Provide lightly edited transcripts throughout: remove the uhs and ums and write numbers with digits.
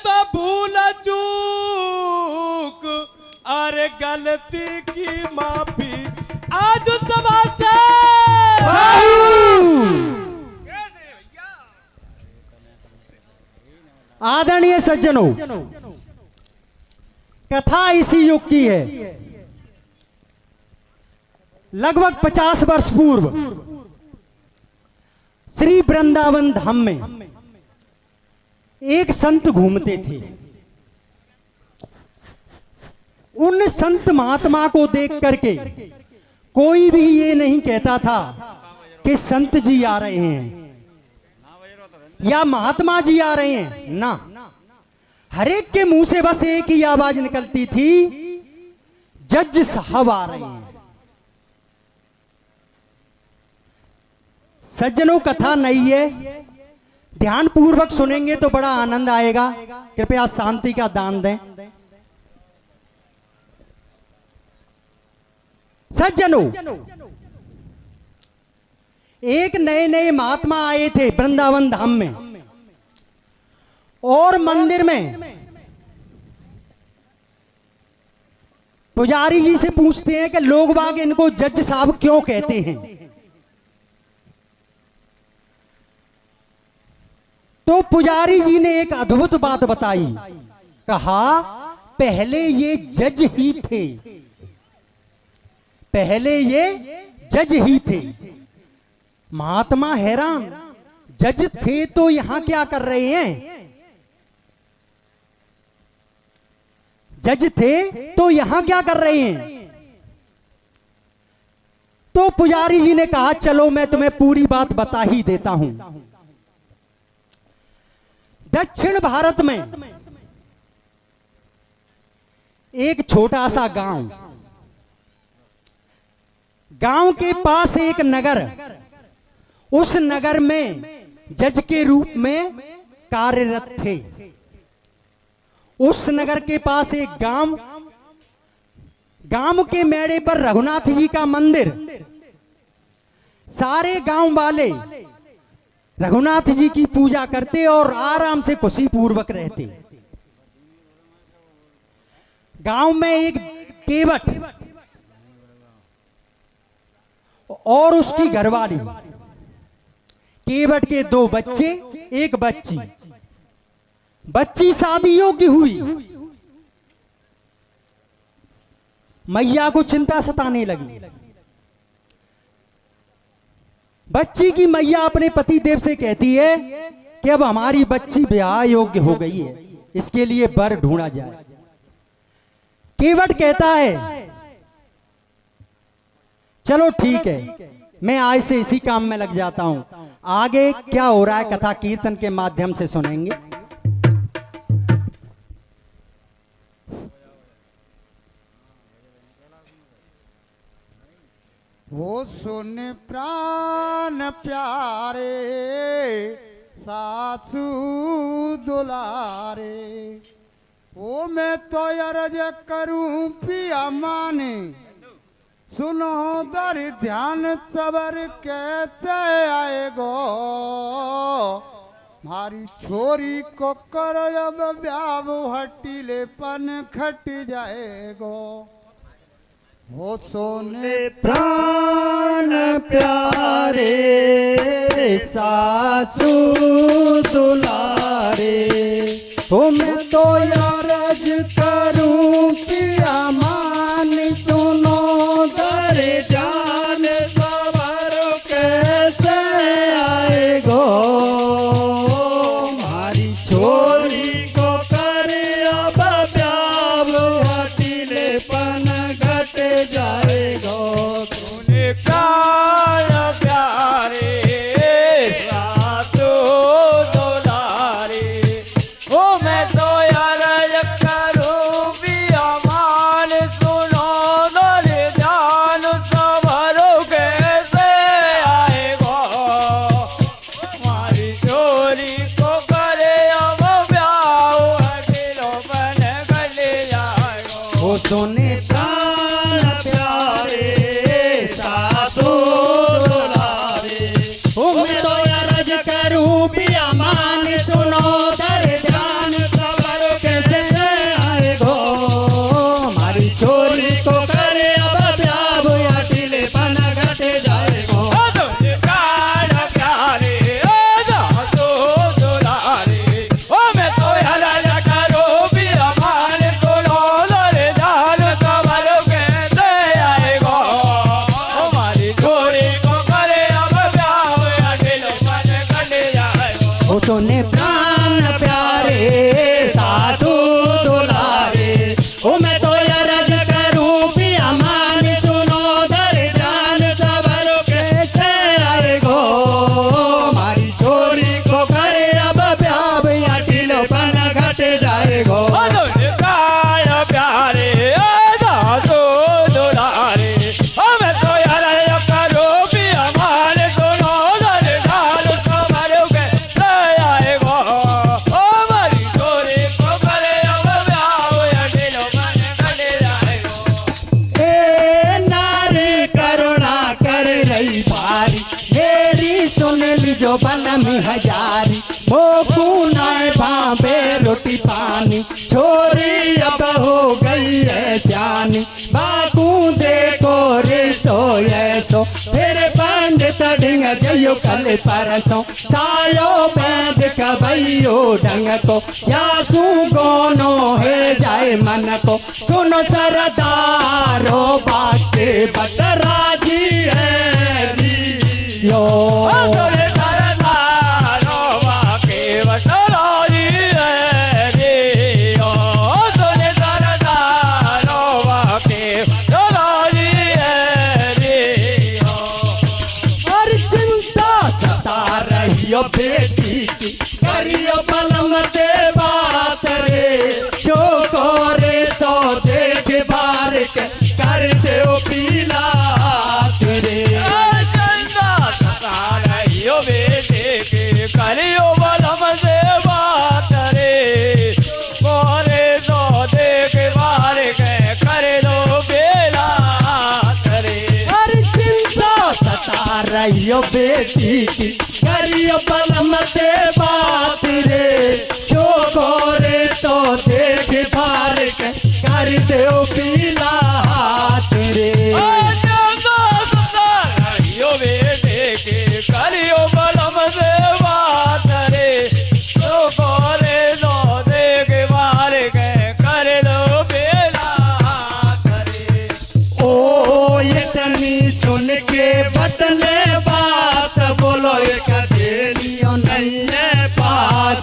तो भूल चूक अरे गलती की माफी आज सभा से। आदरणीय सज्जनों, कथा इसी युग की है। लगभग 50 वर्ष पूर्व श्री वृंदावन धाम में एक संत घूमते थे। उन संत महात्मा को देख करके कोई भी ये नहीं कहता था कि संत जी आ रहे हैं या महात्मा जी आ रहे हैं, ना, हर एक के मुंह से बस एक ही आवाज निकलती थी, जज साहब आ रहे हैं। सज्जनों, कथा नहीं है, ध्यान पूर्वक सुनेंगे तो बड़ा आनंद आएगा। कृपया शांति का दान दें। सज्जनों, एक नए नए महात्मा आए थे वृंदावन धाम में, और मंदिर में पुजारी जी से पूछते हैं कि लोग बाग इनको जज साहब क्यों कहते हैं। तो पुजारी जी ने एक अद्भुत बात बताई। कहा, पहले ये जज ही थे, पहले ये जज ही थे। महात्मा हैरान, जज थे तो यहां क्या कर रहे हैं? जज थे तो यहां क्या कर रहे हैं? तो पुजारी जी ने कहा, चलो मैं तुम्हें पूरी बात बता ही देता हूं। दक्षिण भारत में एक छोटा सा गांव, गांव के पास एक नगर, उस नगर में जज के रूप में कार्यरत थे। उस नगर के पास एक गांव, गांव के मेड़े पर रघुनाथ जी का मंदिर। सारे गांव वाले रघुनाथ जी की पूजा करते और आराम से खुशी पूर्वक रहते। गांव में एक केवट और उसकी घरवाली, केवट के 2 बच्चे, एक बच्ची। बच्ची शादी योग्य हुई। मैया को चिंता सताने लगी। बच्ची की मैया अपने पति देव से कहती है कि अब हमारी बच्ची ब्याह योग्य हो गई है, इसके लिए वर ढूंढा जाए। केवट कहता है, चलो ठीक है, मैं आज से इसी काम में लग जाता हूं। आगे क्या हो रहा है कथा कीर्तन के माध्यम से सुनेंगे। वो सुन प्राण प्यारे सासू दुलारे, वो मैं तो अर्ज करूं पिया माने, सुनो दर ध्यान सबर कैसे आएगो, मारी छोरी को करो अब ब्याह हटीलेपन खट जाएगो। वो सोने प्राण प्यारे सासू दुलारे, मैं तो अर्ज करूं पिया मान, सुनो दर जान सबर कैसे आएगो, मारी छोरी को करे अब ब्याह हटीलेपन घट जाएगो। तूने प्राण प्यारे सासू दुलारे, ओ मैं तो अर्ज करूं पिया मान, सुनो दर जान सबर कैसे आएगो, हमारी चोरी को करे अब ब्याह हटीलेपन घट जाएगो। वो सोने प्राण प्यारे सासू दुलारे, मैं तो अर्ज करूं पिया मान, सुनो दर ध्यान सबर जो बनमी हजारी मोकू नाय भावे रोटी पानी छोरी अब हो गई है जानी बाकू देखो रे तो ऐसो फिर पंडित ढिंग जयो कल परसों सायो बैद कबैयो ढंग को या सू गोनो है जाए मन को सुनो सरदारो बाके बटराजी है यो बेटी की करियो बलम दे बात रे जो करे तो देख बार के कर दो पीला तेरे रहियो बेटे के करियो बलम दे बात रे करे तो देख बार के कर दो बेला रे हर चिंता सता रहियो बेटी की करियो बलम दे बात रे जो करे तो देख बार के कर दो पीला तेरे रहियो बेटे के करियो बलम दे बात रे जो करे तो देख बार के कर दो बेला रे ओ ये तनी सुन के बटने बात बोलो एक देलियो नहीं है पास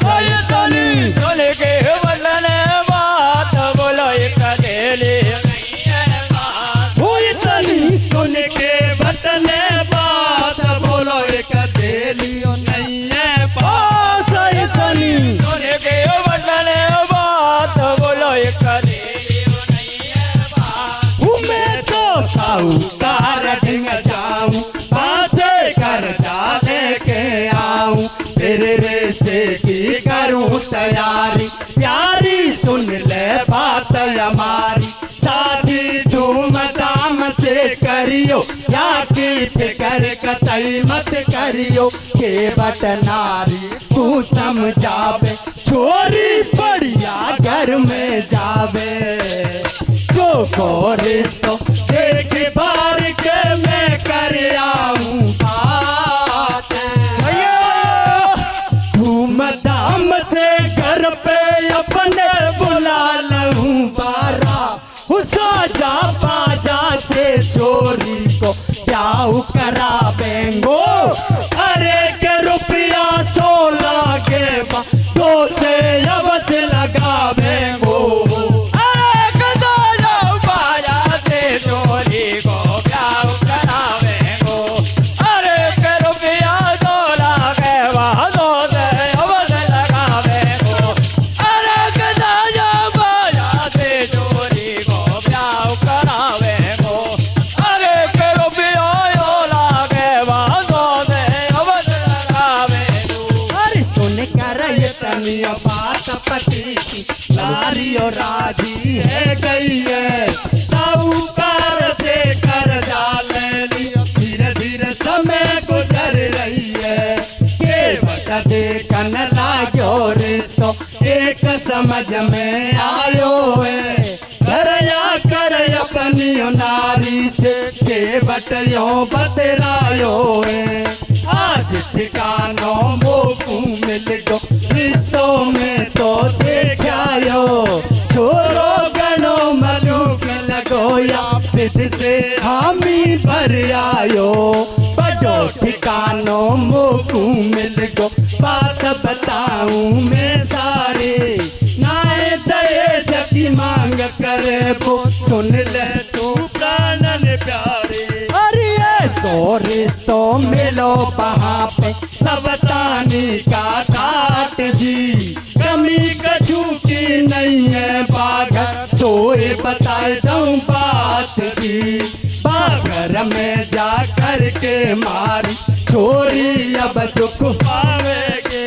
तनी सुन के बटने बात बोलो एक देली नहीं है बात ओ ये तनी सुन के बटने बात बोलो एक देलियो नहीं है पास ये तनी सुन के बटने बात बोलो एक देली नहीं है बात मैं तो साहूकार ढिंग जाऊं बासे कर डाले के आऊं तेरे रिश्ते की करूं तैयारी प्यारी सुन ले बात हमारी शादी धूमधाम से करियो या की फिक्र कतई मत करियो के बटनारी तू समझावे छोरी बढ़िया घर में जावे जो को रिश्तो देख बार के मैं कर आऊं बात धूमधाम से घर पे अपने बुला लूं बारा साजा बाजा से छोरी को क्या करावेंगो अरे के रुपया 16 के दो से अवध लगावेंगो बात पति की लारियो राजी है गई है साहूकार से कर ले लियो धीरे धीरे समय गुजर रही है के बता देखन लागो रिश्तो एक समझ में आयो है करया कर अपनी नारी से के बटयो बतरायो है आज ठिकानों मोकू मिल गो रिश्तों में तो देखायो छोरो गणो मलूक लगो या फिर से हामी भर आयो बड़ो ठिकानों मोकू मिल गो बात बताऊं मैं सारे नाए दहेज की मांग करे वो सुन ले तू प्राणन प्यारे अरे सो रिश्तों मिलो वहाँ पे सब तानी का काट जी कमी कछू की नहीं है बागर तो ये बताए दूं बात जी बागर में जा कर के मारी छोरी अब दुख पावेगी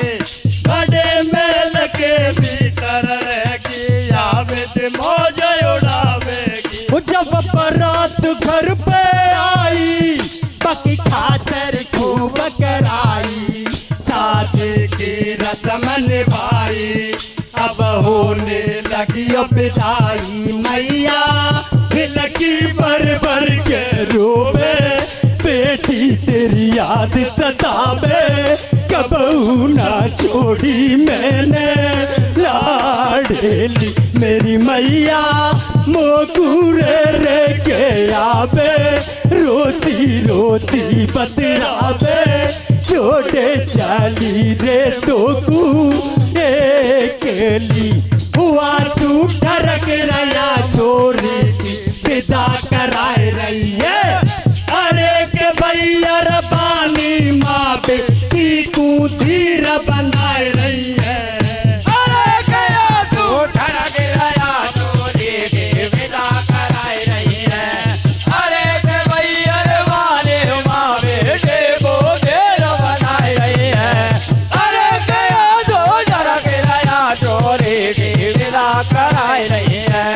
बड़े महल के भीतर रहेगी आवेद मौज उड़ावेगी जब बारात घर पे आई पकी खातर खूब कराई अब होने लगी विदाई मैया हिलकी भर के रोवे बेटी तेरी याद सतावे कबहू ना छोड़ी मैंने लाडली मेरी मैया मोकुरे रे के आवे रोती रोती बतरावे छोटे चाली रे तो केली हुआ तू ठरक रहा छोरी की विदा कराए रही है अरे के भैया रबानी माँ बेटी को धीर बनाए रही है अरे गया तू ठरक रहा छोरी की विदा कराए रही है अरे के भैया वाले माँ बेटे को देर बनाए रही है अरे गया तू ठरक रहा छोरी की विदा कराए रही है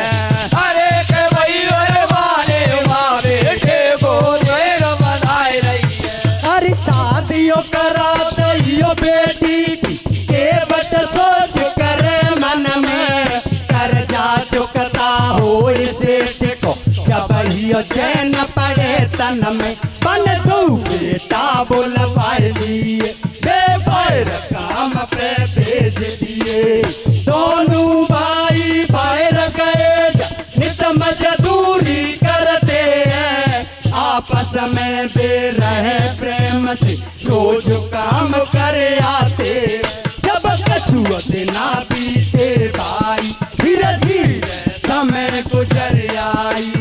अरे के भैया वाले माँ बेटे को देर बनाए रही है अरे शादियों करा दियो बेटी की के बट सोच करे मन में कर्जा चुकता हो सेठ को जब हियो चैन पड़े तन में बन दो बेटा बोल पाए लिए बेफायर काम पे भेज दिए दोनों भाई बाहर गए नित मजदूरी करते हैं आपस में बेरहे प्रेम से रोज काम कर आते जब कछुआ दिना बीते भाई धीरे धीरे समय गुजर आई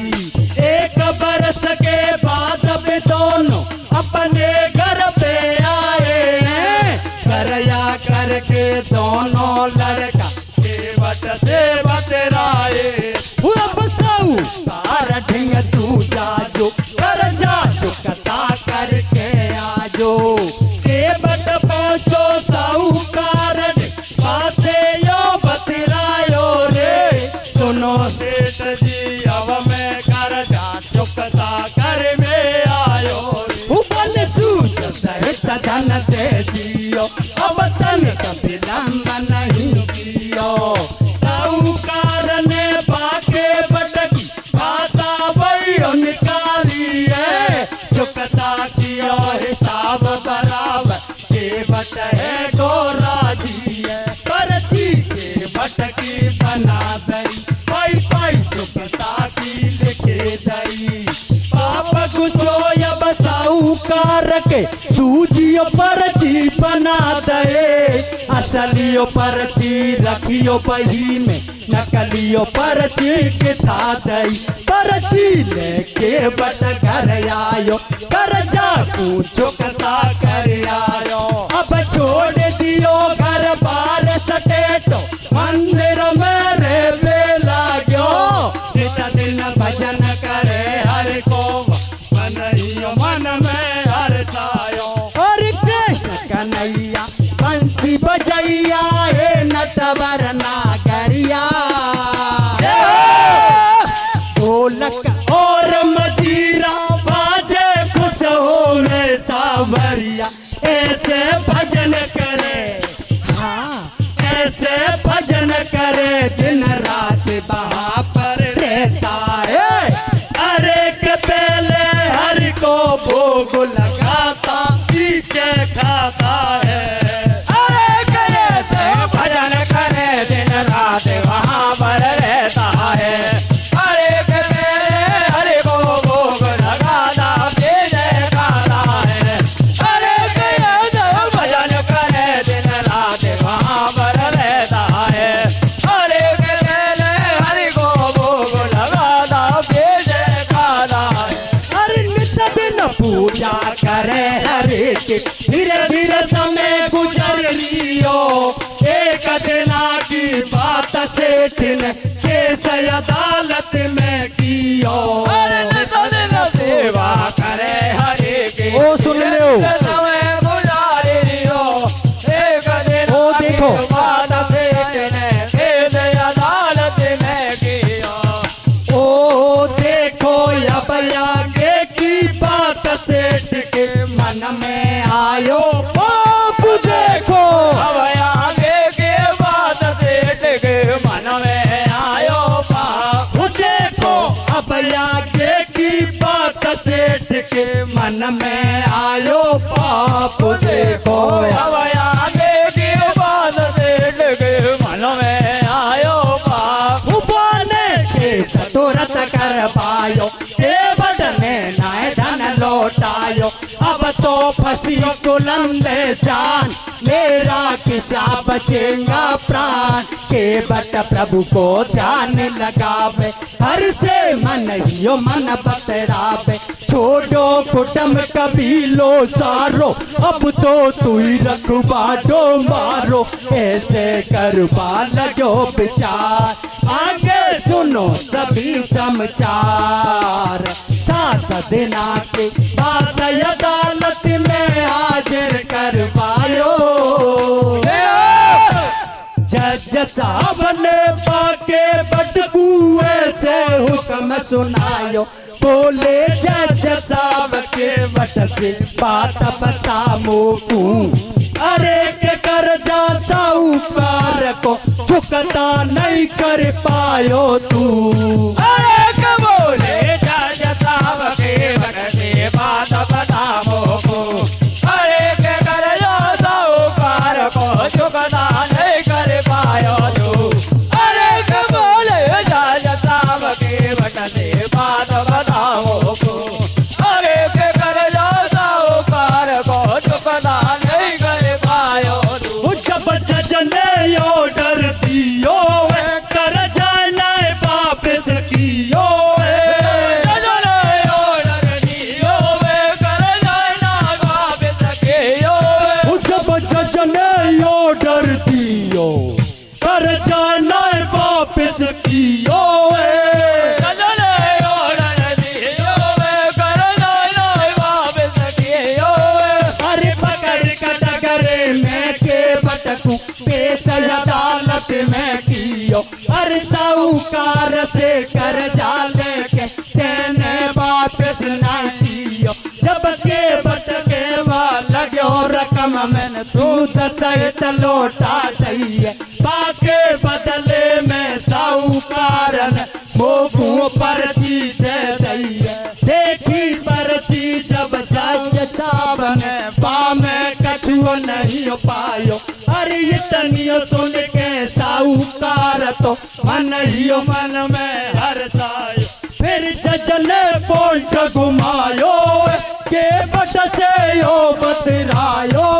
एक बरस के बाद भी दोनों अपने घर पे आए हैं करया करके दोनों लड़का देवट से बतराए अब सऊ तार ढिंग तू जाजो कर जा चुकता करके आजो देवट पहुंचो साहूकार बाते यो बतरायो रे सुनो सेठ जी अब मैं कर जा चुकता कर में आयो रे ऊपर सूझ सहित धन दे दियो अब तन कभी लंब नहीं कियो साहूकार ने बाके बटकी खाता वही निकाली है चुकता किया हिसाब बराबर के बट है गोरा जी है पर्ची के बटकी बना दई पाई पाई चुकता की लिखे दई पाप गुजो अब साहूकार के दूजियो पर्ची बना दे असलियो पर्ची रखियो बही में नकलियो पर्ची किता दई पर्ची लेके बट घर आयो कर्जा को चुकता कर आयो अब छोड़ दियो घर बार सटेटो मंदिर में रे बेला गयो नित दिन भजन करे हर को मनइयो मन में हर तायो हरे कृष्ण कन्हैया बंसी बजैया हे नटवर नागरिया ढोलक और मजीरा बाजे खुश होने सावरिया ऐसे भजन करे हाँ ऐसे भजन करे दिन रात वहाँ पर रहता है अरे के पहले हरि को भोग लगाता पीछे खाता है अरे करे थे भजन करे दिन रात वहाँ पर रहता है अरे के मेरे हरि को भोग लगाना जय गाता है अरे करे थे भजन करे दिन रात वहाँ पर रहता है अरे के मेरे हरि को भोग लगाना जय गाता है हर नित दिन पूजा करे हरे के धीरे धीरे समय गुजर लियो एक दिना की बात सेठ ने केस अदालत में कियो अरे नित दिन सेवा करे हरे के ओ सुन लियो समय गुजारे लियो एक दिन ओ देखो बात सेठ ने केस अदालत में किया ओ देखो अब आगे की बात सेठ के मन में आयो बाप देखो अब आगे के बात सेठ के मन में आयो पाप देखो हवया देगी बात सेठ के मन में आयो पाप उबाने के चतुरत कर पायो के बढ़ने नाय धन लौटायो अब तो फंसियो कुलंदे जान मेरा किसा बचेगा प्राण के बट प्रभु को ध्यान लगावे हर से मन हियो मन बतरावे छोड़ो कुटुंब कबीलो सारो अब तो तू ही रखवाडो मारो ऐसे करवा लगो विचार आगे सुनो सभी समाचार 7 दिना के बाद अदालत में हाजिर करवायो जज साहब ने पाके बटकुए से हुक्म सुनायो बोले जज साहब के वट से बात बता मोकू अरे के कर्जा साहूकार को चुकता नहीं कर पायो तू अरे के बोले जज साहब के वट से बात बता मोकू अरे के कर्जा साहूकार को चुकता नहीं कर पायो तू अरे के बोले जज साहब के वट से बात बता मोकू अरे के कर्जा साहूकार को चुकता नहीं कर पायो तू जब जज ने ऑर्डर दियो कर्जा नहीं वापस कियो जब जज ने ऑर्डर दियो कर्जा नहीं वापस कियो अरे पकड़ कटगरे में के बटकू पेश अदालत में कियो अरे साहूकार से कर्जा लेके तेने वापस नहीं कियो जब के बटके वाला लगो रकम मैंने सूद सहित लौटा चाहिए बाके बदले में साहूकार ने मोकू पर्ची दे दी देखी पर्ची जब जज साहब ने पामे कछुओ नहीं पायो अरे इतनियो सुन के साहूकार तो मन ही मन में हरसायो फिर जज ने बोल्ट घुमायो के बट से यो बतरायो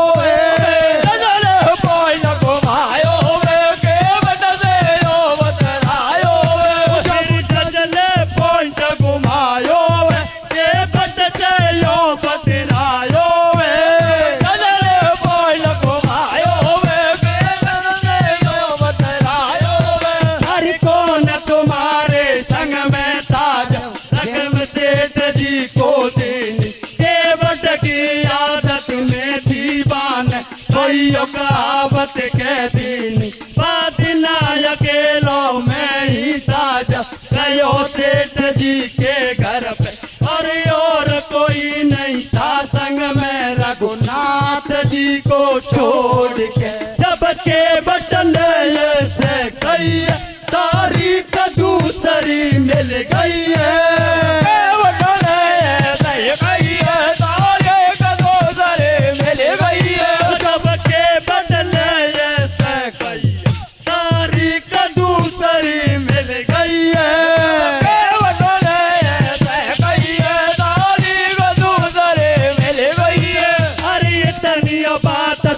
कहावत के दिन बादना अकेलो में ही ताजा गयो सेठ जी के घर पे और कोई नहीं था संग में रघुनाथ जी को छोड़ के जब के बटन से गई तारीख दूसरी मिल गई है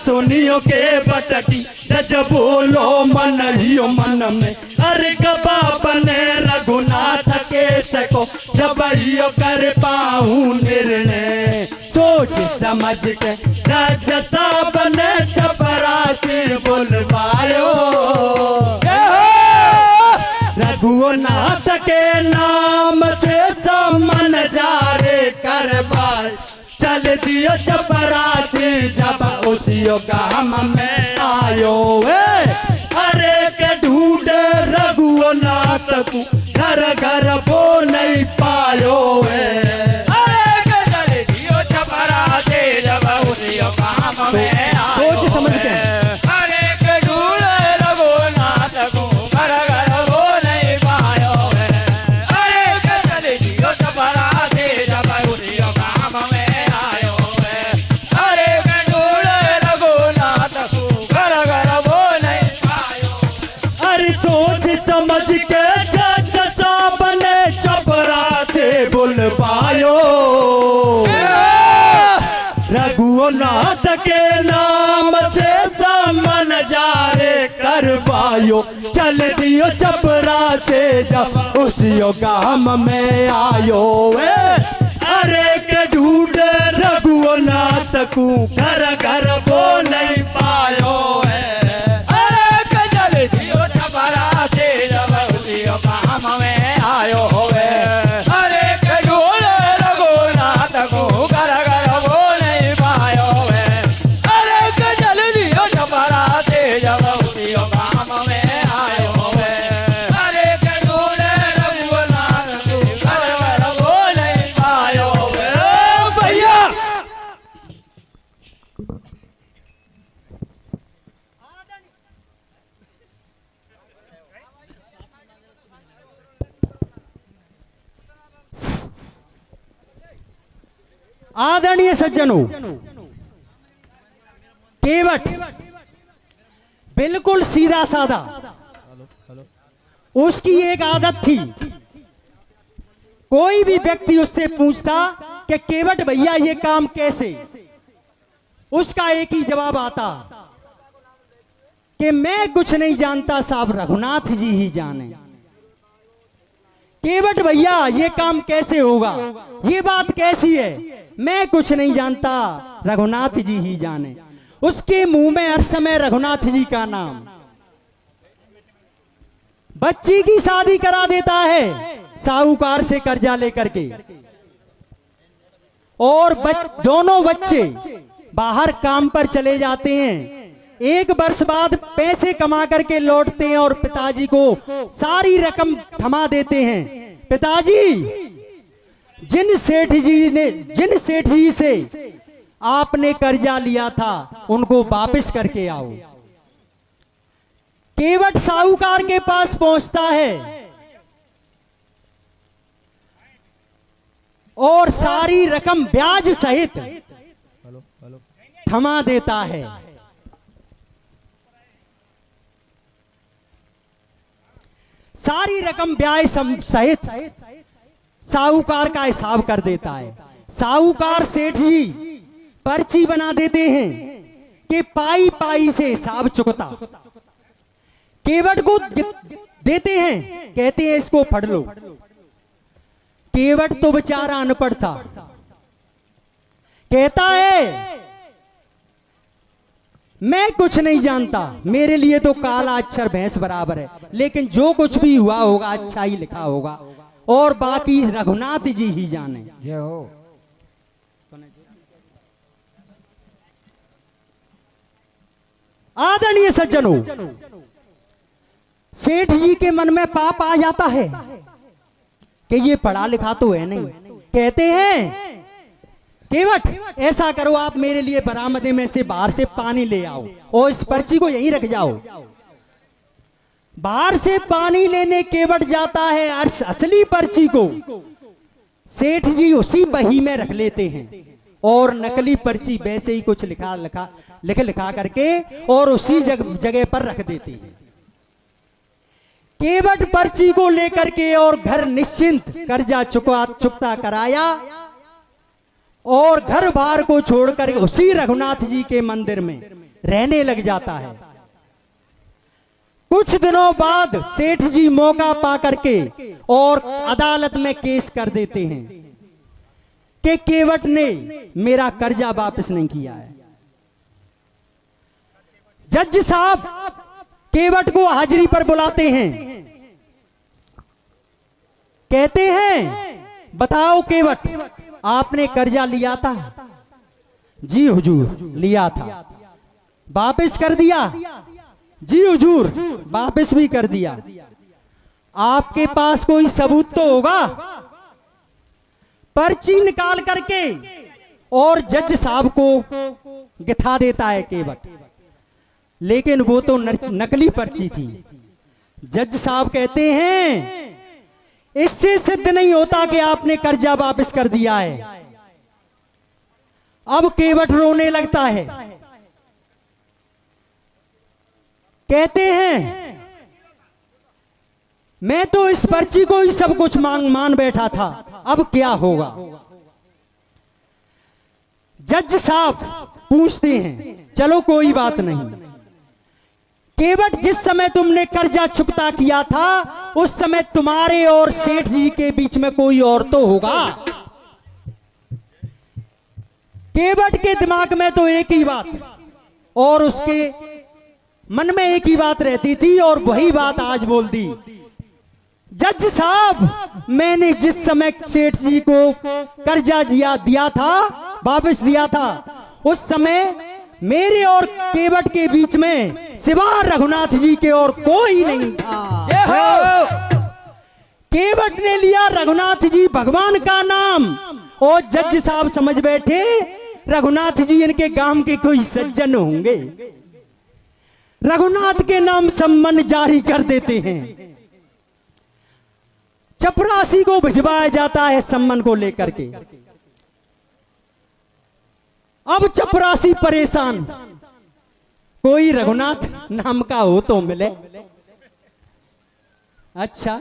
सुनियो के बटकी जज बोलो मन ही मन में अरे गबा बने रघुनाथ के सको जब हियो कर पाऊं निर्णय सोच समझ के जज साहब ने छपरा से बुलवायो रघुनाथ के नाम से सम्मन जारे करवाए चल दियो चपरासी जब उसियो गाम में आयो अरे के ढूंढे रघुनाथ को घर घर वो नहीं पायो अरे के चल दियो चपरासी जब उसियो गाम में आयो सोच समझ के अरे के ढूंढे रघुनाथ को घर घर वो नहीं पायो अरे के चल दियो चपरासी जब उसियो गाम समझ के जज साहब ने चपरा से बुलवायो, रघुनाथ के नाम से समन जारे करवायो। चल दियो चपरा से जब उसियो काम में आयो, अरे के ढूंढे रघुनाथ को घर घर बोल नहीं पायो। अरे कजल दियो छपरा से जब उसियो काम में आयो होवे, अरे कजोल रघुनाथ को घर घर वो नहीं पायो वे। अरे कजल दियो छपरा से जब उसियो काम में आयो होवे, अरे कजोल रघुनाथ को घर घर वो नहीं पायो वे। भैया आदरणीय सज्जनों, केवट बिल्कुल सीधा साधा, उसकी एक आदत थी। कोई भी व्यक्ति उससे पूछता कि केवट भैया ये काम कैसे, उसका एक ही जवाब आता कि मैं कुछ नहीं जानता साहब, रघुनाथ जी ही जाने। केवट भैया ये काम कैसे होगा, ये बात कैसी है, मैं कुछ नहीं जानता, रघुनाथ जी ही जाने। उसके मुंह में हर समय रघुनाथ जी का नाम। बच्ची की शादी करा देता है साहूकार से कर्जा लेकर के, और दोनों बच्चे बाहर काम पर चले जाते हैं। एक वर्ष बाद पैसे कमा करके लौटते हैं और पिताजी को सारी रकम थमा देते हैं। पिताजी, जिन सेठ जी से आपने कर्जा लिया था उनको वापस करके आओ। केवट साहूकार के पास पहुंचता है और सारी रकम ब्याज सहित थमा देता है। सारी रकम ब्याज सहित साहूकार का हिसाब कर देता है। साहूकार सेठ जी पर्ची बना देते हैं कि पाई पाई से हिसाब चुकता। केवट को देते हैं, कहते हैं इसको पढ़ लो। केवट तो बेचारा अनपढ़ था, कहता है मैं कुछ नहीं जानता, मेरे लिए तो काला अक्षर भैंस बराबर है, लेकिन जो कुछ भी हुआ होगा अच्छा ही लिखा होगा, और बाकी रघुनाथ जी ही जाने। जय हो। आदरणीय सज्जनों, सेठ जी के मन में पाप आ जाता है कि ये पढ़ा लिखा तो है नहीं। कहते हैं केवट ऐसा करो, आप मेरे लिए बरामदे में से बाहर से पानी ले आओ और इस पर्ची को यहीं रख जाओ। बाहर से पानी लेने केवट जाता है, असली पर्ची को सेठ जी उसी बही में रख लेते हैं और नकली पर्ची वैसे ही कुछ लिखा करके और उसी जगह पर रख देते हैं। केवट पर्ची को लेकर के और घर निश्चिंत कर्जा चुकता कराया और घर बार को छोड़कर उसी रघुनाथ जी के मंदिर में रहने लग जाता है। कुछ दिनों बाद सेठ जी मौका पा करके और अदालत में केस कर देते हैं कि केवट ने मेरा कर्जा वापस नहीं किया है। जज साहब केवट को हाजिरी पर बुलाते हैं, कहते हैं बताओ केवट, आपने कर्जा लिया था? जी हुजूर लिया था। वापस कर दिया? जी हुजूर वापस भी कर दिया। आपके पास कोई सबूत तो होगा? पर्ची निकाल करके और जज साहब को गिठा देता है केवट, लेकिन वो तो नकली पर्ची थी। जज साहब कहते हैं इससे सिद्ध नहीं होता कि आपने कर्जा वापस कर दिया है। अब केवट रोने लगता है, कहते हैं मैं तो इस पर्ची को ही सब कुछ मान बैठा था, अब क्या होगा। जज साहब पूछते हैं, चलो कोई बात नहीं, केवट जिस समय तुमने कर्जा चुकता किया था उस समय तुम्हारे और सेठ जी के बीच में कोई और तो होगा। केवट के दिमाग में तो एक ही बात और उसके मन में एक ही बात रहती थी और वही बात आज बोल दी। जज साहब, मैंने जिस समय सेठ जी को कर्जा दिया था, वापस दिया था, उस समय मेरे और केवट के बीच में सिवा रघुनाथ जी के और कोई नहीं था। केवट ने लिया रघुनाथ जी भगवान का नाम और जज साहब समझ बैठे रघुनाथ जी इनके गांव के कोई सज्जन होंगे, रघुनाथ के नाम सम्मन जारी कर देते हैं। चपरासी को भिजवाया जाता है सम्मन को लेकर के। अब चपरासी परेशान, कोई रघुनाथ नाम का हो तो मिले। अच्छा,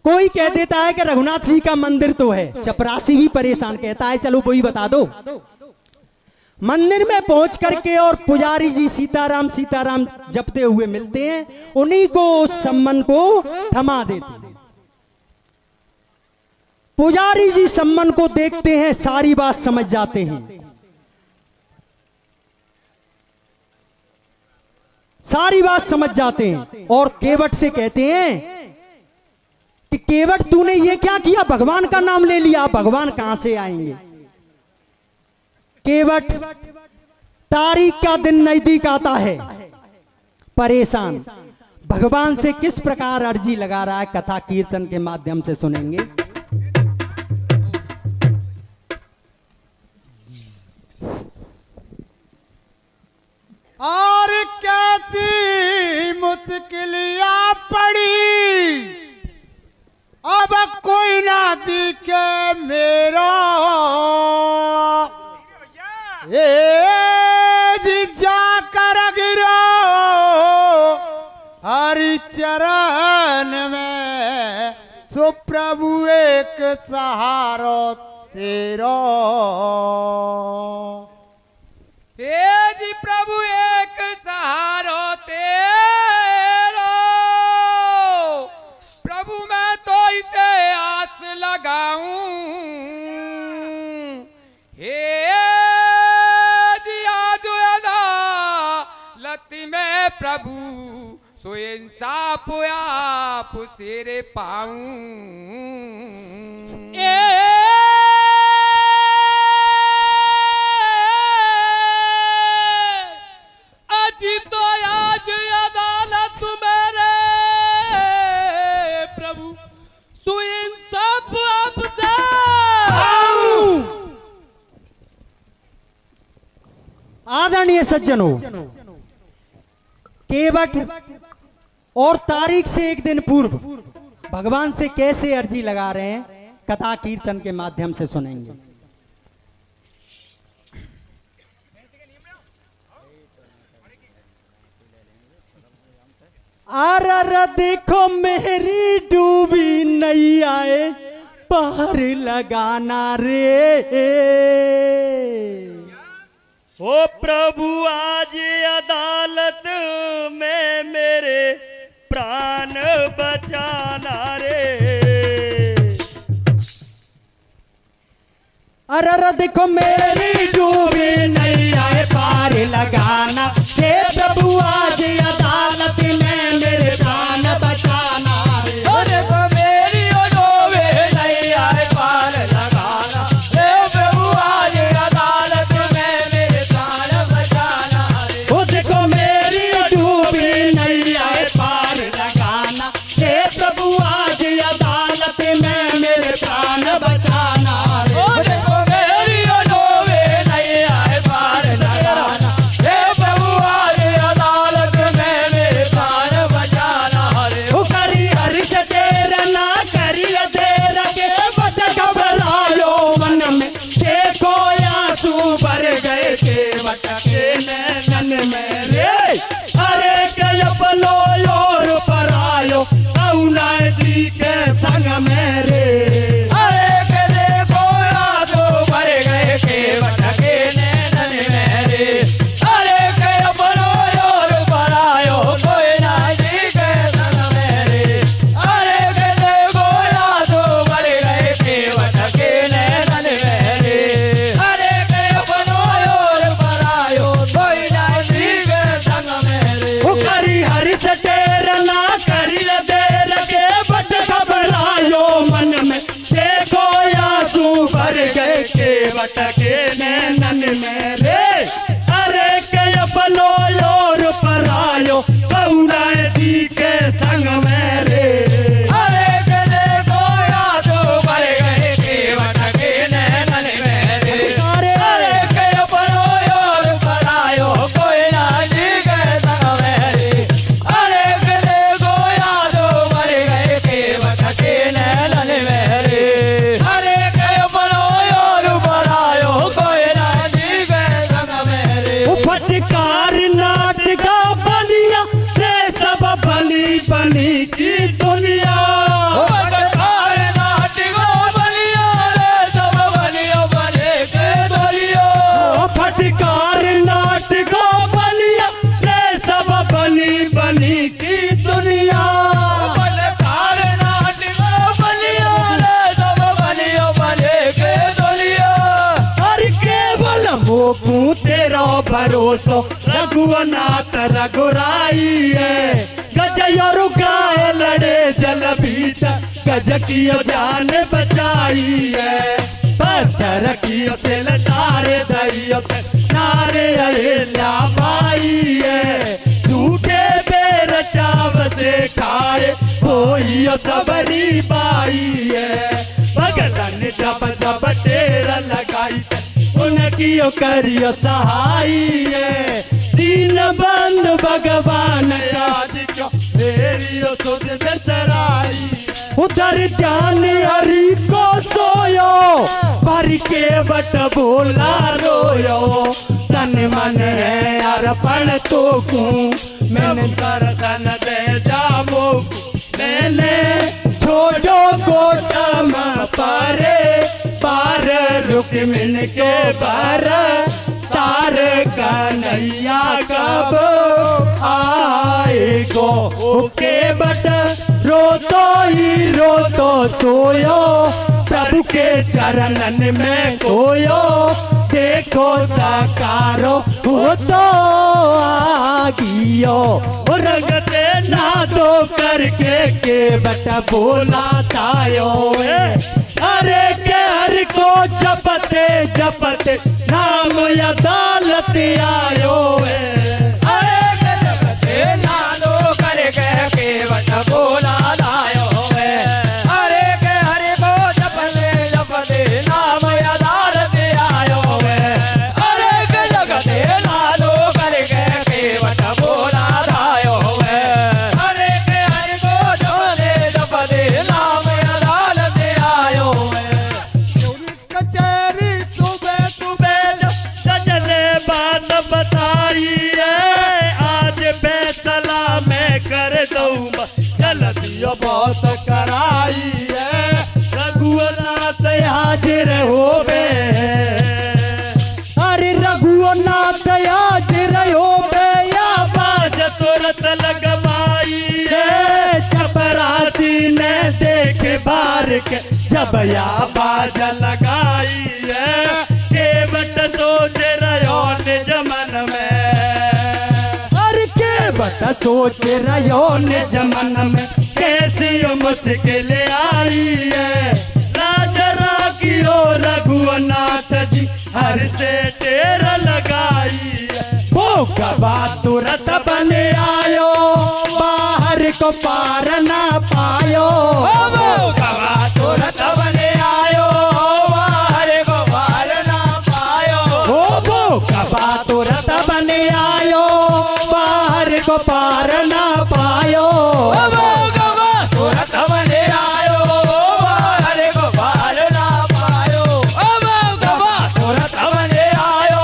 कोई कह देता है कि रघुनाथ जी का मंदिर तो है, चपरासी भी परेशान, कहता है चलो कोई बता दो। मंदिर में पहुंच करके और पुजारी जी सीताराम सीताराम जपते हुए मिलते हैं, उन्हीं को उस सम्मन को थमा देते हैं। पुजारी जी सम्मन को देखते हैं, सारी बात समझ जाते हैं, सारी बात समझ जाते हैं और केवट से कहते हैं कि केवट तूने ये क्या किया, भगवान का नाम ले लिया, भगवान कहां से आएंगे। केवट तारीख का दिन नजदीक आता है, परेशान, भगवान से किस प्रकार अर्जी लगा रहा है, कथा कीर्तन के माध्यम से सुनेंगे। और कैसी मुश्किलियां पड़ी, अब कोई ना दिखे मेरा, जी जाकर गिरो हरि चरण में, सो प्रभु एक सहारा तेरा। हे जी प्रभु एक सहारो तेरो, प्रभु मैं तो इसे आस लगाऊं। हे जी आज अदालत में प्रभु सो इंसाफ आप सिर पाऊं। तो आज अदालत मेरे प्रभु सुइंसाफ आपसे। आदरणीय सज्जनों, केवट और तारीख से एक दिन पूर्व भगवान से कैसे अर्जी लगा रहे हैं, कथा कीर्तन के माध्यम से सुनेंगे। आर देखो मेरी डूबी नैया आए, पार लगाना रे। ओ प्रभु आज अदालत में मेरे प्राण बचाना रे। अरे देखो मेरी डूबी नैया आए, पार लगाना हे प्रभु आज अदालत में मेरे प्राण बचाना रे। अरे को मेरी डोबे नहीं आए पार लगाना, हे प्रभु आज अदालत में मेरे प्राण बचाना रे। ओ देखो मेरी डूबी नैया आए, पार लगाना हे प्रभु आज अदालत में मेरे प्राण बचाना रे। ओ देखो मेरी डोबे नहीं आए पार लगाना, हे प्रभु आज अदालत में बनी की दुनिया। फटकार नाटिको बलिया रे सब बलियो बने के दुनिया। फटकार नाटिको बलिया रे सब बनी बनी की दुनिया। फटकार नाटिको बलिया रे सब बलियो बने के दुनिया। हर केवल मोकू तेरा भरोसो रघुनाथ रघुराई है। गज और गाय लड़े जल भीतर गज की जान बचाई है। पत्थर की से लटारे दैयो नारे अहिल्या पाई है। झूठे बेर चाव से खाए कोई सबरी पाई है। भगतन जब जब टेर लगाई उनकी करियो सहाई है। दीन बंद भगवान राज को मेरियो सुध बेसराई। उधर ध्यान हरि को सोयो भर के बट बोला रोयो। तन मन है अर्पण तो को मैंने दर्शन दे जामो। मैंने छोड़ो कोटम पारे पार रुक मिन के बार तार कन्हैया कब आएगो। ओके बट रो तो सोयो प्रभु के चरणन में खोयो। देखो साकारो हो तो आगियो। रंगते ना दो करके के बट बोला तायो। अरे के हर को जपते जपते नाम अदालत आयो। अरे के जगते नादो करके केवट बोला लायो। अरे के हरि को जपते जपते नाम अदालत आयो। अरे के जगते नादो करके केवट बोला लायो। अरे के हरि को जपते जपते नाम अदालत आयो। कचहरी सुबह सुबह सजने बात बताई है। आज फैसला मैं कर दूंगा जल्दियों बहुत कराई है। रघुनाथ हाजिर हो बे। अरे रघुनाथ हाजिर हो बे। या बाज तुरंत लगवाई है। चपरासी ने देख बार के जब या बाज लगाई है। केवट सोच रहो निज मन में। हर के बट सोच रहो निज मन में कैसी मुश्किल आई है। राज राखियो रघुनाथ जी हर से टेर लगाई है। वो गवा तुरंत बन आयो बाहर को पार ना पायो। वो गवा तुरंत बने आयो बाहर को पार ना पायो। वो गवा तुरंत बन आयो बाहर को पार ना पायो। वो गवा तुरंत बने आयो बाहर को पार ना पायो। वो गवा तुरंत बने आयो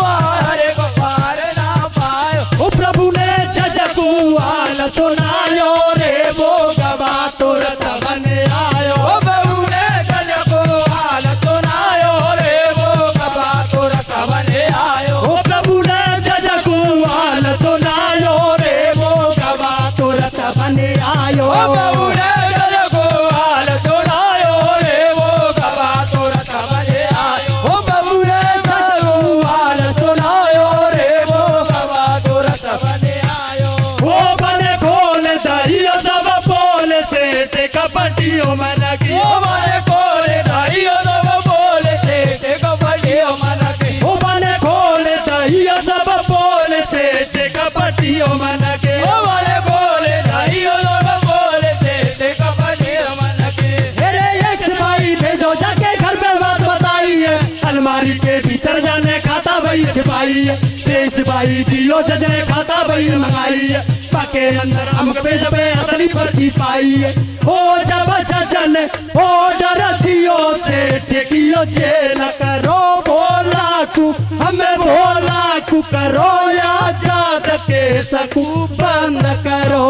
बाहर को पार ना पायो। ओ प्रभु ने जजकुआल सुनायो रे। वो गवा तुरंत बन आयो। ओ प्रभु ने गज को हाल सुनायो रे। वो गवा तुरंत बने आयो। ओ प्रभु ने जजकुआल सुनायो रे। वो गवा तुरंत बन आयो। ओ प्रभु ने गज को हाल सुनायो रे। वो गवा तुरंत बने आयो। ओ प्रभु ने गज को हाल सुनायो रे। वो गवा तुरंत बने आयो। वो बने खोल दरियो सब बोल से कपटियों मन की। ओ मारे कोले दाइयो सब बोले थे कबड्डियो मन की। वो बने खोल दरियो सब बोल से कपटियों मन के। ओ मारे कोले दाइयो सब बोले थे कबड्डियो मन की। मेरे एक सिपाही भेजो जाके घर में बात बताई है। अलमारी के भीतर जाने खाता वही छिपाई है। तेज सिपाही दियो जज ने खाता वही मंगाई है। पके अंदर अमक पे जबे असली पर्ची पाई है। ओ जब जजन ऑर्डर दियो से टेकियो जेल करो। भोला कु हमें भोला कु करो या जाद के सकू बंद करो।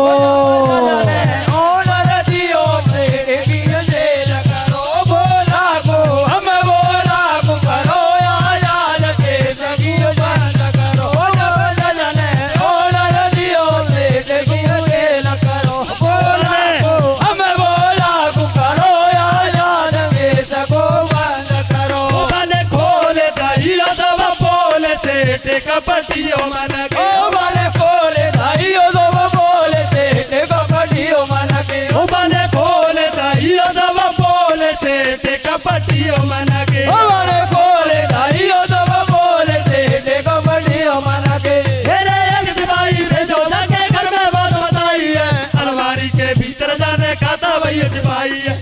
कपटियो मन के ओ माने खोले दाइयो दब बोले ते कपटियो मन के ओ माने खोले दाइयो दब बोले ते कपटियो मन के ओ माने खोले दाइयो दब बोले ते कपटियो मन के तेरे एक सिपाही भेजो जाके घर में बात बताई है अलमारी के भीतर जाने खाता भैया सिपाही है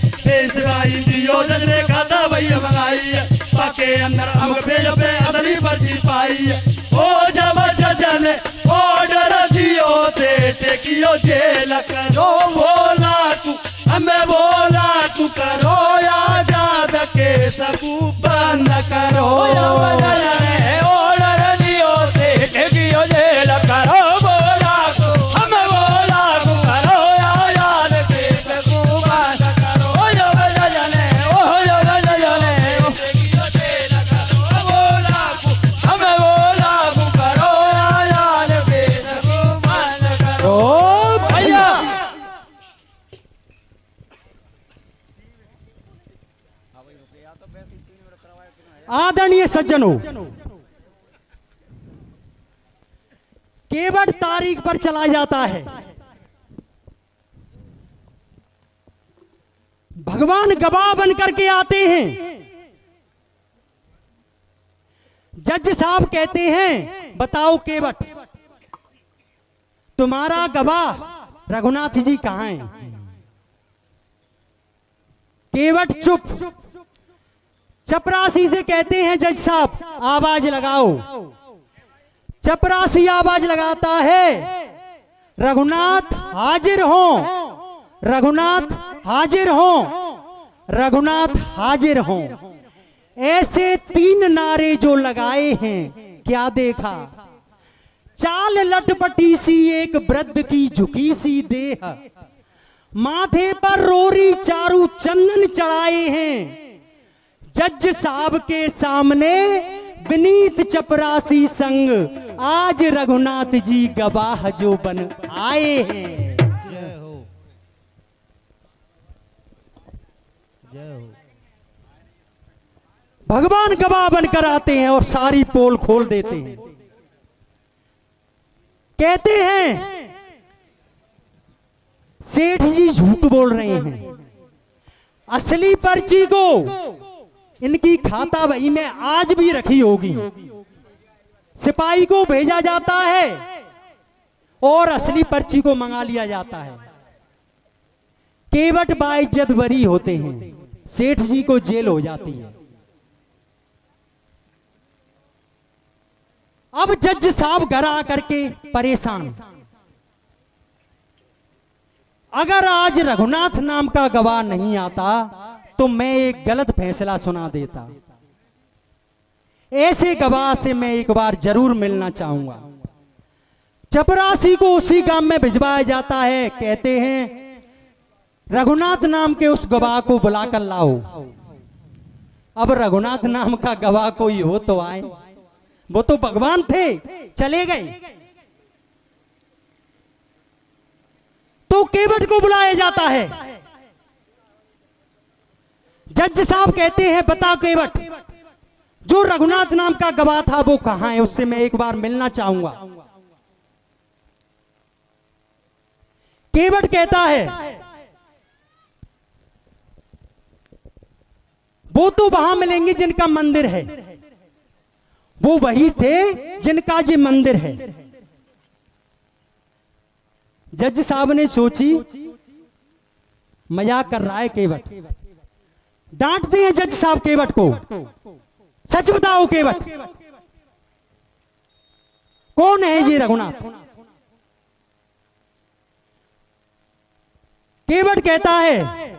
सिपाही दियो जजने खाता भैया मंगाई है पाके अंदर अमक भेज पे असली पर्ची पाई है ओ जब जजने ऑर्डर दियो ते टेकियो जेल करो बोला तू हमें बोला तू करो आजाद के सबू बंद करो ऑर्डर दियो ते टेकियो जेल करो बोला तू हमें बोला तू करो आजाद के सबू बंद करो ओ जब जजने टेकियो जेल करो बोला तू हमें बोला तू करो आजाद के सबू बंद करो ओ भैया आदरणीय सज्जनों, केवट तारीख पर चला जाता है। भगवान गवाह बन करके आते हैं। जज साहब कहते हैं बताओ केवट तुम्हारा गवाह रघुनाथ जी कहां हैं? केवट चुप। चपरासी से कहते हैं जज साहब आवाज लगाओ। चपरासी आवाज लगाता है रघुनाथ हाजिर हो, रघुनाथ हाजिर हो, रघुनाथ हाजिर हो। ऐसे 3 नारे जो लगाए हैं क्या देखा? चाल लटपटी सी एक वृद्ध की झुकी सी देह, माथे पर रोरी चारू चंदन चढ़ाए हैं। जज साहब के सामने विनीत चपरासी संग आज रघुनाथ जी गवाह जो बन आए हैं। भगवान गवाह बनकर आते हैं और सारी पोल खोल देते हैं। कहते हैं सेठ जी झूठ बोल रहे हैं, असली पर्ची को इनकी खाता बही में आज भी रखी होगी। सिपाही को भेजा जाता है और असली पर्ची को मंगा लिया जाता है। केवट बाइज्जत बरी होते हैं, सेठ जी को जेल हो जाती है। अब जज साहब घर आकर के परेशान, अगर आज रघुनाथ नाम का गवाह नहीं आता तो मैं एक गलत फैसला सुना देता। ऐसे गवाह से मैं एक बार जरूर मिलना चाहूंगा। चपरासी को उसी गांव में भिजवाया जाता है। कहते हैं रघुनाथ नाम के उस गवाह को बुलाकर लाओ। अब रघुनाथ नाम का गवाह कोई हो तो आए, वो तो भगवान थे, चले गए। तो केवट को बुलाया जाता है। जज साहब कहते हैं बता केवट, जो रघुनाथ नाम का गवाह था वो कहां है? उससे मैं एक बार मिलना चाहूंगा। केवट कहता है वो तो वहां मिलेंगे जिनका मंदिर है, वो वही थे जिनका जी मंदिर है। जज साहब ने सोची मजाक कर रहा है केवट। डांटते हैं जज साहब केवट को, सच बताओ केवट कौन है ये रघुनाथ? केवट कहता है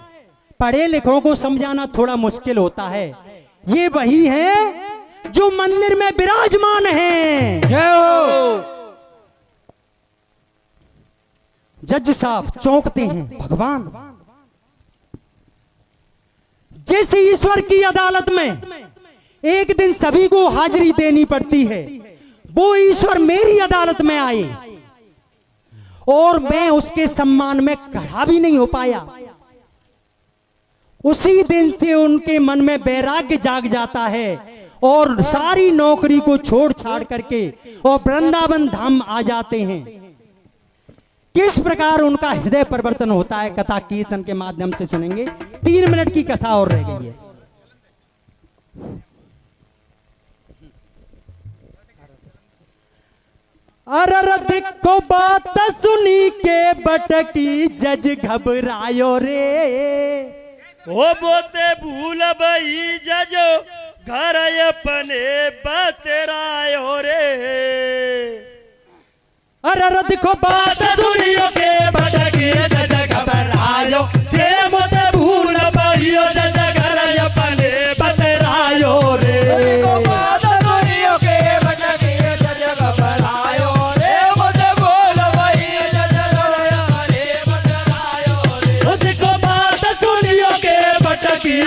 पढ़े लिखों को समझाना थोड़ा मुश्किल होता है, ये वही है जो मंदिर में विराजमान है। जय हो। जज साहब चौंकते हैं, भगवान जिस ईश्वर की अदालत में एक दिन सभी को हाजिरी देनी पड़ती है, वो ईश्वर मेरी अदालत में आए और मैं उसके सम्मान में खड़ा भी नहीं हो पाया। उसी दिन से उनके मन में वैराग्य जाग जाता है और सारी नौकरी को छोड़ छाड़ करके और वृंदावन धाम आ जाते हैं। किस प्रकार उनका हृदय परिवर्तन होता है कथा कीर्तन के माध्यम से सुनेंगे। 3 मिनट की कथा और रह गई है। अररद को बात सुनी के बटकी जज घबरायो रे। ओ बोते भूल भई जजो घर अपने बतरायो रे। अररद को बात सुनियो के बटकी जज घबरायो रे। बोते भूल भई जज घर अपने बतरायो रे।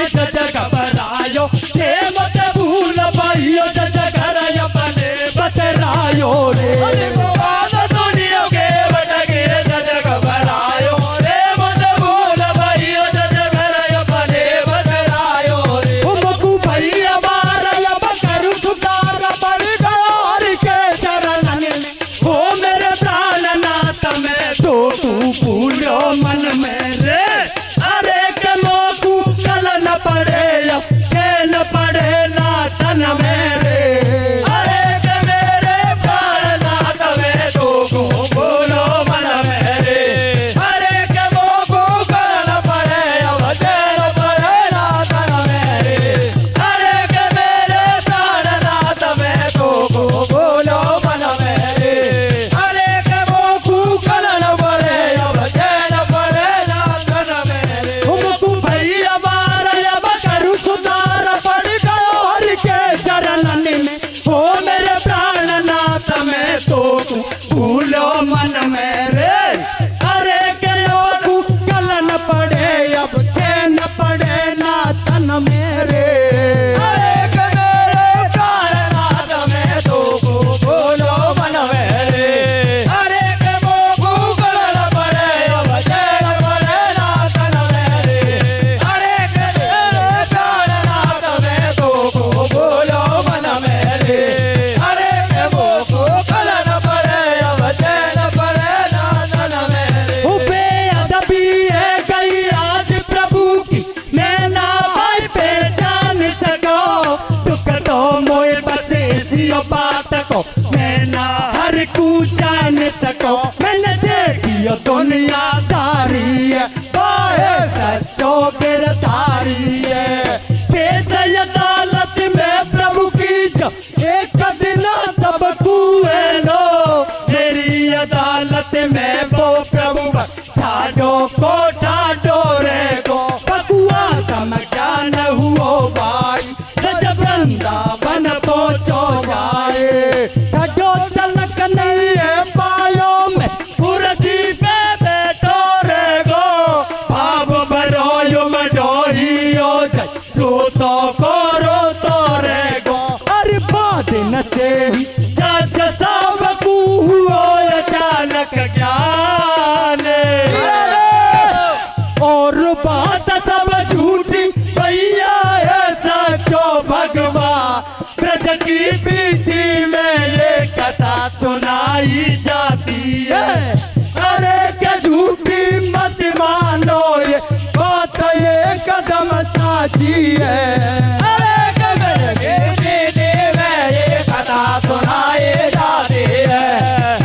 जज घबरायो रे। मत भूल भई जज घर अपने बतरायो रे। दुनिया के बटके जज घबरायो रे। मत भूल भई जज घर अपने बतरायो रे। मकू भैया बार अब करू सुधार पड़ गयो हरि के चरणन में। हो मेरे प्राणनाथ में तो तू भूलो मन में रे। अरे के मोकू कल न पड़े चैन पड़े ना तन मेरे। अरे के मेरे प्राणनाथ में तो बोलो मन मेरे। अरे के मोकू कल न पड़े अब चैन पड़े ना तन मेरे। अरे के मेरे प्राणनाथ में तो बोलो मन मेरे। अरे के मोकू कल न पड़े अब चैन पड़े ना तन मेरे। मुकू भैया बार अब करू सुधार पड़ गयो हरि के चरणन में। हो मेरे प्राणनाथ में तो तू भूलो मन में रे। अरे के तू कल न पड़े अब चैन पड़े ना तन मेरे। अरे के मेरे प्राणनाथ में तो भूलो मन में रे। अरे के मोकू कल न पड़े अब चैन पड़े ना तन मेरे। अरे के मेरे प्राणनाथ में तो बोलो मन मेरे। अरे के मोकू कल न पड़े अब चैन पड़े ना तन मेरे। बेअदबी है गई आज प्रभु की मैं ना भाई पहचान सको। दुख तो मोए बसे इसी बात को मैं ना हर को जान सको। मैंने देखियो दुनियादारी है बाहे सच्चो गिरधारी है। पेश अदालत में प्रभु की जो एक दिन तब कुए लो। मेरी अदालत में वो प्रभु ठाडो को ठाडो रे गो। बकुआ तम ज्ञान हुओ भाई जज वृंदावन पहुंचो भाई। ठाडो तलक नहीं है पायो में कुर्सी पे बैठो रे गो। भाव भरोयो मडोहियो जय रो तो रे गो। अरे बाद न से ही जज साहब को हुओ अचानक ज्ञान। और बात सब झूठी भैया है सचो भगवा। ब्रज की पीठी में ये कथा सुनाई जाती है। अरे क्या झूठी मत मानो ये बात ये कदम साची है। अरे के ब्रज की पीठी में ये कथा सुनाई जाती है।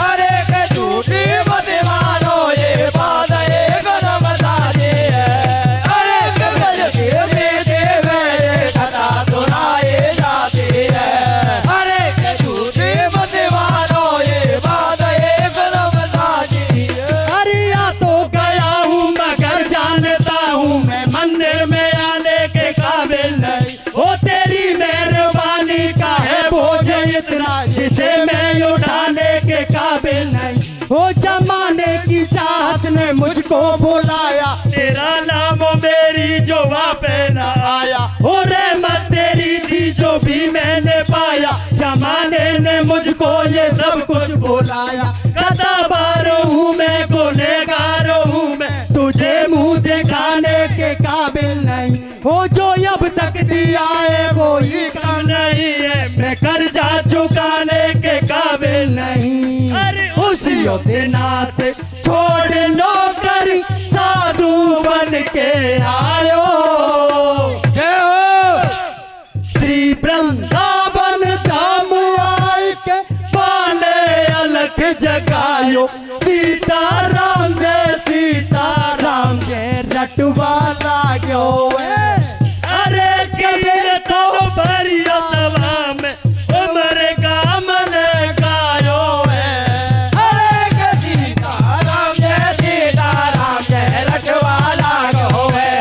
अरे के झूठी मत मानो ये बात ये कदम साची है। अरे के ब्रज की पीठी में ये कथा सुनाई जाती है। अरे के झूठी मत मानो ये बात ये कदम साची है। अरे या तो गया हूँ मगर जानता हूँ मैं मंदिर में आने के काबिल नहीं। ओ तेरी मेहरबानी का है बोझ इतना जिसे मैं उठाने के काबिल नहीं। ओ जमाने की चाहत ने मुझको बुलाया तेरा नाम मेरी जो वहाँ पे न आया। ओ रहमत तेरी थी जो भी मैंने पाया। जमाने ने मुझको ये सब कुछ बुलाया। कताबार हूँ मैं गुनहगार हूँ मैं तुझे मुँह दिखाने के काबिल नहीं। हो जो अब तक दिया है वो ही काम नहीं है। दिना से छोड़ नौकरी साधु बन के आयो। जय हो। श्री वृंदावन धाम आए के पाले अलख जगायो। सीताराम जय रटवा लाग्यो। अरे कबीर तो भरिया सभा में उमर गाम ने गायो है। अरे सीताराम जय रखवाला गो है।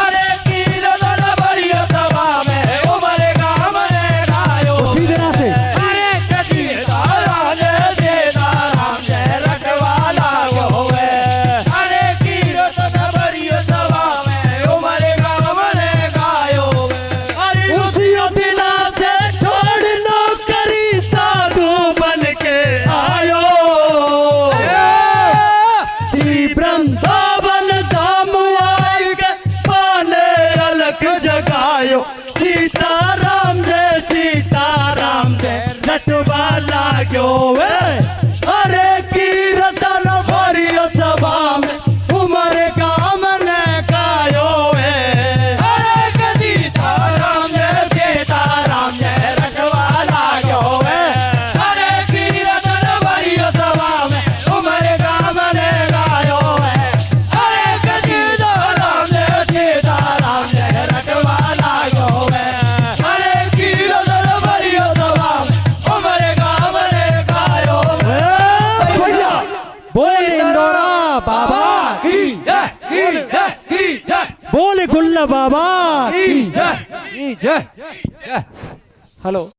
अरे कीर्तन भरिया सभा में उमर गाम ने गायो। उसी तरह से अरे सीताराम जय रखवाला गो है। अरे कीर्तन भरिया सभा में उमर गाम ने गायो। अरे उसी दिना से छोड़ नौकरी साधु बन के आयो। श्री वृंदावन धाम आए के पाले अलख जगायो। सीताराम जय रटवा लाग्यो। अरे कीर्तन भरियो सभा में उमर गाम ने गायो है। अरे सीताराम जय रखवाला गो है। अरे कीर्तन भरिया सभा में उमर गाम ने गायो है। अरे सीताराम जय रखवाला गो है। अरे कीर्तन भरिया सभा में उमर गाम ने गायो है। भैया बोल इंदौरा बाबा की, जय बोल गुल्ला बाबा की। जय। हेलो।